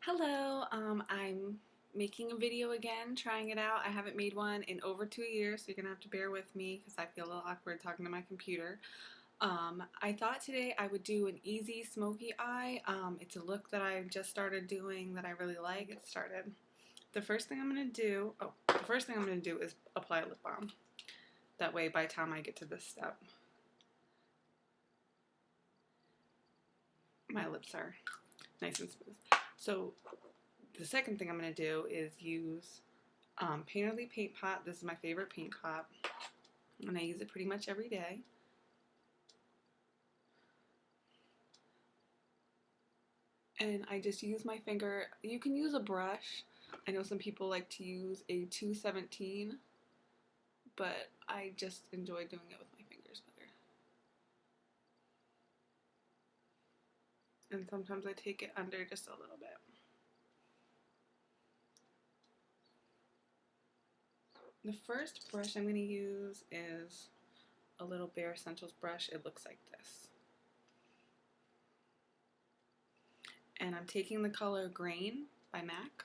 Hello, I'm making a video again, trying it out. I haven't made one in over 2 years, so you're gonna have to bear with me because I feel a little awkward talking to my computer. I thought today I would do an easy smoky eye. It's a look that I just started doing that I really like. It started. The first thing I'm gonna do, is apply a lip balm. That way, by the time I get to this step, my lips are nice and smooth. So the second thing I'm going to do is use Painterly Paint Pot. This is my favorite paint pot, and I use it pretty much every day. And I just use my finger. You can use a brush. I know some people like to use a 217, but I just enjoy doing it with my fingers better. And sometimes I take it under just a little bit. The first brush I'm going to use is a little Bare Essentials brush. It looks like this. And I'm taking the color Grain by MAC.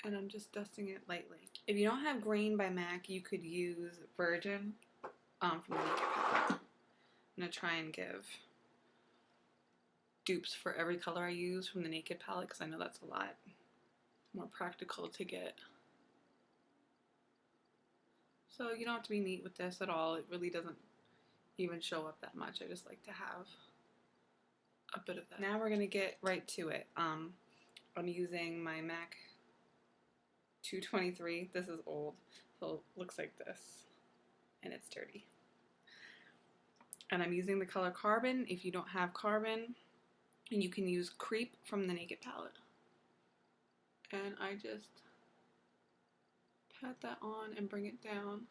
And I'm just dusting it lightly. If you don't have Grain by MAC, you could use Virgin from the Naked Palette. I'm going to try and give dupes for every color I use from the Naked Palette because I know that's a lot more practical to get. So you don't have to be neat with this at all. It really doesn't even show up that much. I just like to have a bit of that. Now we're going to get right to it. I'm using my MAC 223. This is old, so it looks like this, and it's dirty. And I'm using the color Carbon. If you don't have Carbon, and you can use Creep from the Naked Palette. And I just pat that on and bring it down,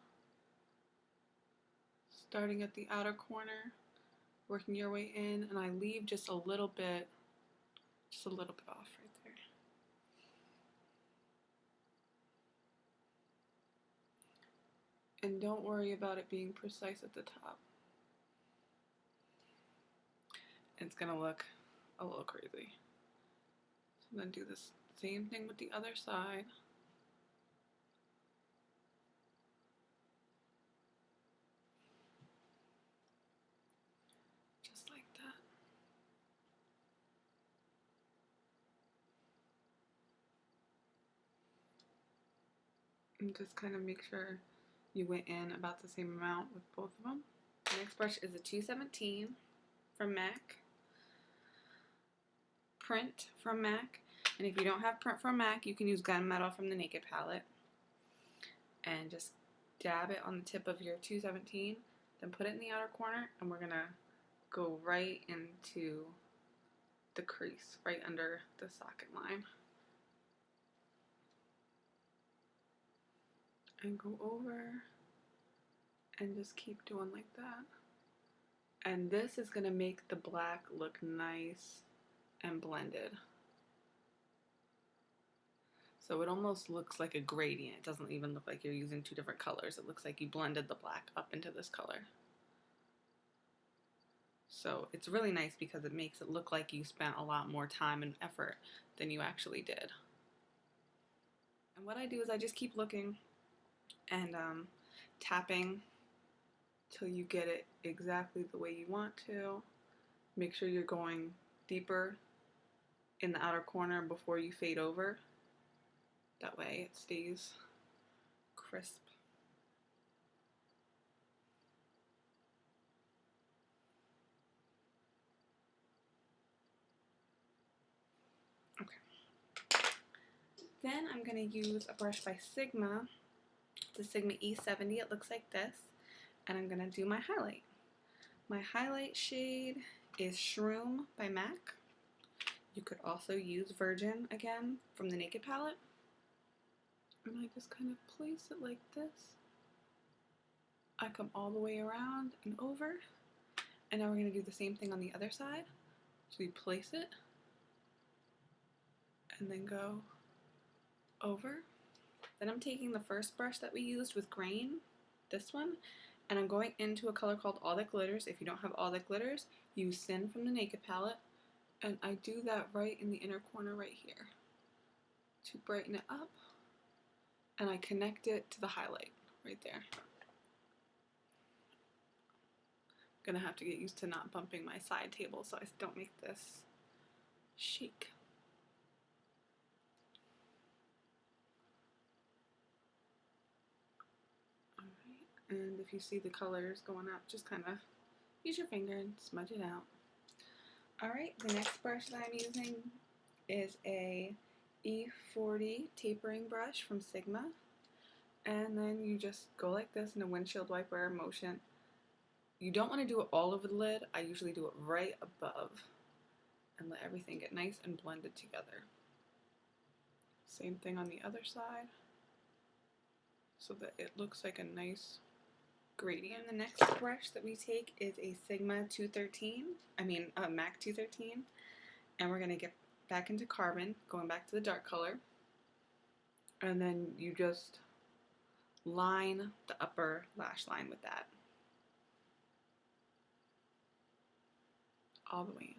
starting at the outer corner, working your way in, and I leave just a little bit off right there. And don't worry about it being precise at the top. It's gonna look a little crazy. So then do this same thing with the other side. Just like that. And just kind of make sure you went in about the same amount with both of them. The next brush is a 217 from MAC. Print from MAC. And if you don't have Print from MAC, you can use Gunmetal from the Naked Palette. And just dab it on the tip of your 217. Then put it in the outer corner, and we're going to go right into the crease, right under the socket line. And go over and just keep doing like that. And this is going to make the black look nice and blended. So it almost looks like a gradient. It doesn't even look like you're using two different colors. It looks like you blended the black up into this color. So it's really nice because it makes it look like you spent a lot more time and effort than you actually did. And what I do is I just keep looking and tapping till you get it exactly the way you want to. Make sure you're going deeper in the outer corner before you fade over. That way it stays crisp. Okay. Then I'm going to use a brush by Sigma. It's a Sigma E70. It looks like this. And I'm going to do my highlight. My highlight shade is Shroom by MAC. You could also use Virgin again from the Naked Palette. And I just kind of place it like this. I come all the way around and over. And now we're going to do the same thing on the other side. So we place it and then go over. Then I'm taking the first brush that we used with Grain, this one, and I'm going into a color called All That Glitters. If you don't have All That Glitters, use Sin from the Naked Palette. And I do that right in the inner corner right here to brighten it up. And I connect it to the highlight right there. Gonna have to get used to not bumping my side table so I don't make this shake. Alright, and if you see the colors going up, just kind of use your finger and smudge it out. Alright, the next brush that I'm using is a E40 tapering brush from Sigma. And then you just go like this in a windshield wiper motion. You don't want to do it all over the lid. I usually do it right above and let everything get nice and blended together. Same thing on the other side so that it looks like a nice gradient. And the next brush that we take is a Sigma 213, MAC 213, and we're going to get back into carbon, going back to the dark color, and then you just line the upper lash line with that all the way in.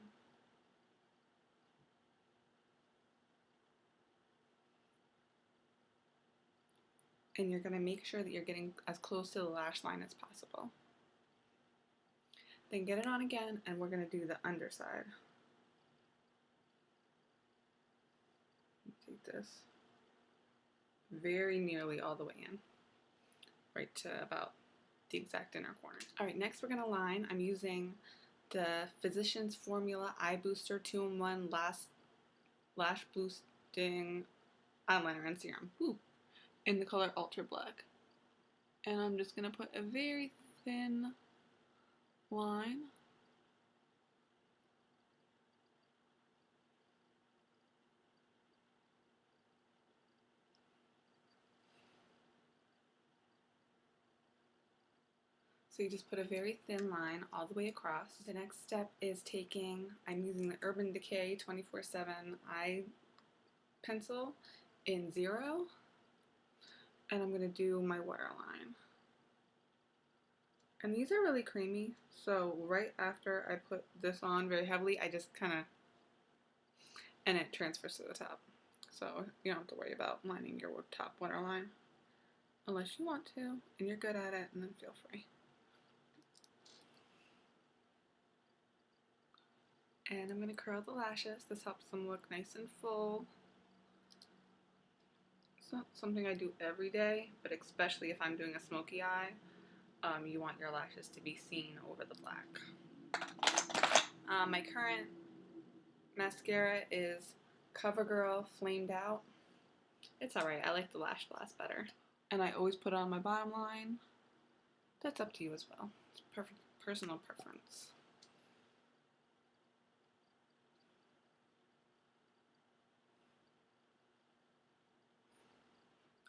And you're going to make sure that you're getting as close to the lash line as possible. Then get it on again, and we're going to do the underside. Take this very nearly all the way in, right to about the exact inner corner. Alright, next we're going to line. I'm using the Physicians Formula Eye Booster 2-in-1 Lash Boosting Eyeliner and Serum. Ooh. In the color Ultra Black. And I'm just going to put a very thin line. So you just put a very thin line all the way across. The next step is I'm using the Urban Decay 24/7 eye pencil in 0. And I'm going to do my waterline. And these are really creamy, so right after I put this on very heavily, I just kind of, and it transfers to the top. So you don't have to worry about lining your top waterline unless you want to, and you're good at it, and then feel free. And I'm going to curl the lashes. This helps them look nice and full. It's not something I do every day, but especially if I'm doing a smoky eye, you want your lashes to be seen over the black. My current mascara is CoverGirl Flamed Out. It's alright, I like the Lash Blast better. And I always put it on my bottom line. That's up to you as well. It's perfect personal preference.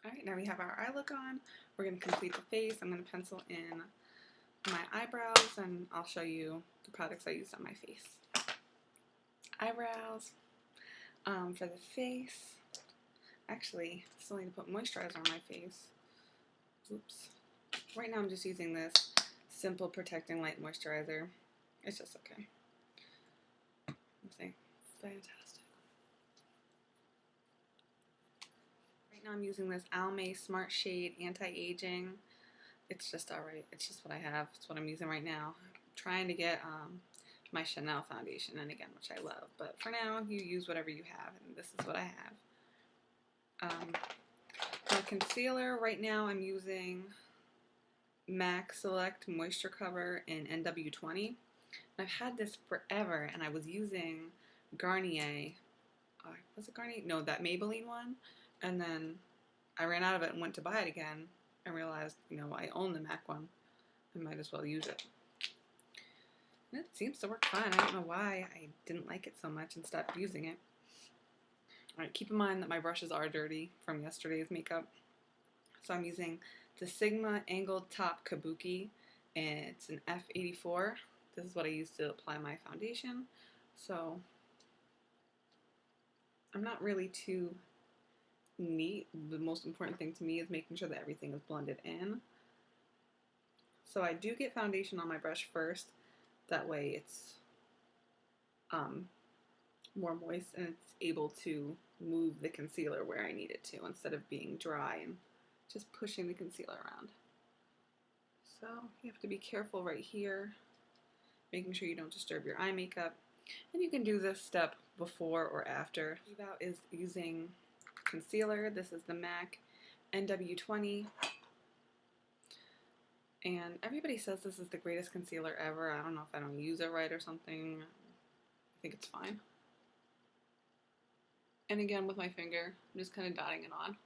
Alright, now we have our eye look on. We're going to complete the face. I'm going to pencil in my eyebrows, and I'll show you the products I used on my face. Eyebrows. For the face, actually, still need to put moisturizer on my face. Oops. Right now I'm just using this Simple Protecting Light Moisturizer. It's just okay. It's fantastic. Right now I'm using this Almay Smart Shade Anti-Aging. It's just alright. It's just what I have. It's what I'm using right now. I'm trying to get my Chanel foundation in again, which I love. But for now, you use whatever you have, and this is what I have. For concealer, right now I'm using MAC Select Moisture Cover in NW20. I've had this forever, and I was using Garnier. Was it Garnier? No, that Maybelline one. And then I ran out of it and went to buy it again and realized, I own the MAC one. I might as well use it. And it seems to work fine. I don't know why I didn't like it so much and stopped using it. Alright, keep in mind that my brushes are dirty from yesterday's makeup. So I'm using the Sigma Angled Top Kabuki, and it's an F84. This is what I use to apply my foundation. So I'm not really too neat. The most important thing to me is making sure that everything is blended in. So I do get foundation on my brush first. That way it's more moist and it's able to move the concealer where I need it to instead of being dry and just pushing the concealer around. So you have to be careful right here, making sure you don't disturb your eye makeup. And you can do this step before or after. About is using concealer. This is the MAC NW20. And everybody says this is the greatest concealer ever. I don't know if I don't use it right or something. I think it's fine. And again, with my finger, I'm just kind of dotting it on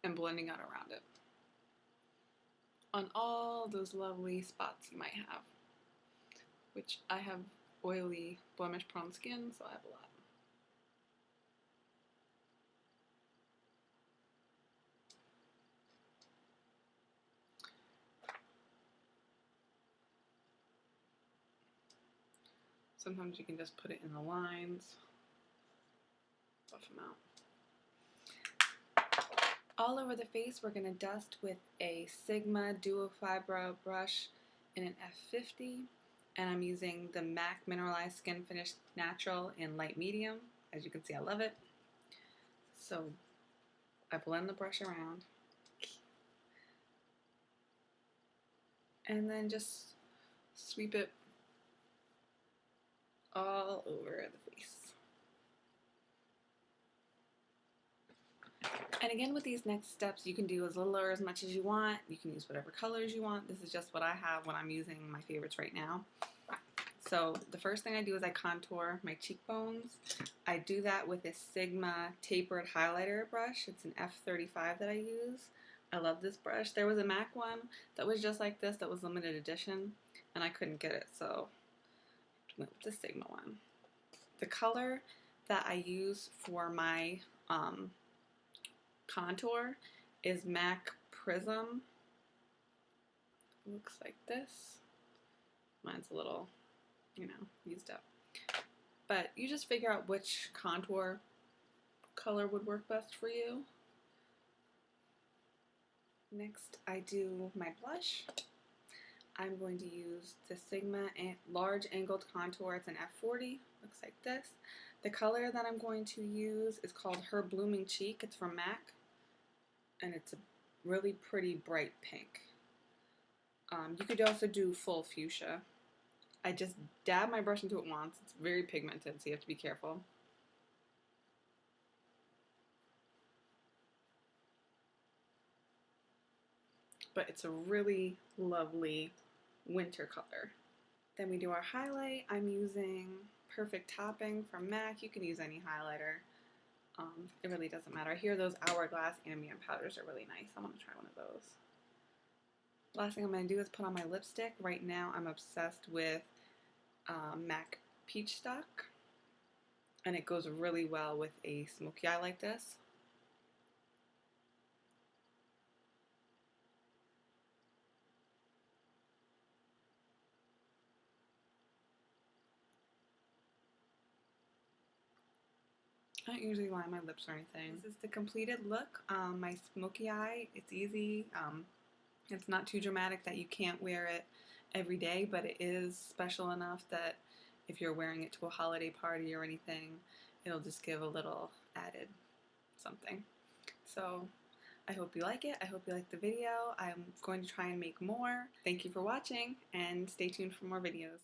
and blending out around it on all those lovely spots you might have, which I have oily, blemish-prone skin, so I have a lot. Sometimes you can just put it in the lines, buff them out. All over the face, we're going to dust with a Sigma Duo Fibra brush in an F50, and I'm using the MAC Mineralized Skin Finish Natural in light medium. As you can see, I love it. So I blend the brush around, and then just sweep it all over the face. And again, with these next steps, you can do as little or as much as you want. You can use whatever colors you want. This is just what I have when I'm using my favorites right now. So the first thing I do is I contour my cheekbones. I do that with a Sigma tapered highlighter brush. It's an F35 that I use. I love this brush. There was a MAC one that was just like this that was limited edition, and I couldn't get it, so I went with the Sigma one. The color that I use for my contour is MAC Prism. Looks like this. Mine's a little, used up. But you just figure out which contour color would work best for you. Next, I do my blush. I'm going to use the Sigma Large Angled Contour. It's an F40. Looks like this. The color that I'm going to use is called Her Blooming Cheek. It's from MAC. And it's a really pretty bright pink. You could also do full fuchsia. I just dab my brush into it once. It's very pigmented, so you have to be careful. But it's a really lovely winter color. Then we do our highlight. I'm using Perfect Topping from MAC. You can use any highlighter. It really doesn't matter. I hear those Hourglass ambient powders are really nice. I want to try one of those. Last thing I'm going to do is put on my lipstick. Right now I'm obsessed with MAC Peach Stock, and it goes really well with a smoky eye like this. I don't usually line my lips or anything. This is the completed look. My smoky eye, it's easy. It's not too dramatic that you can't wear it every day, but it is special enough that if you're wearing it to a holiday party or anything, it'll just give a little added something. So I hope you like it. I hope you like the video. I'm going to try and make more. Thank you for watching, and stay tuned for more videos.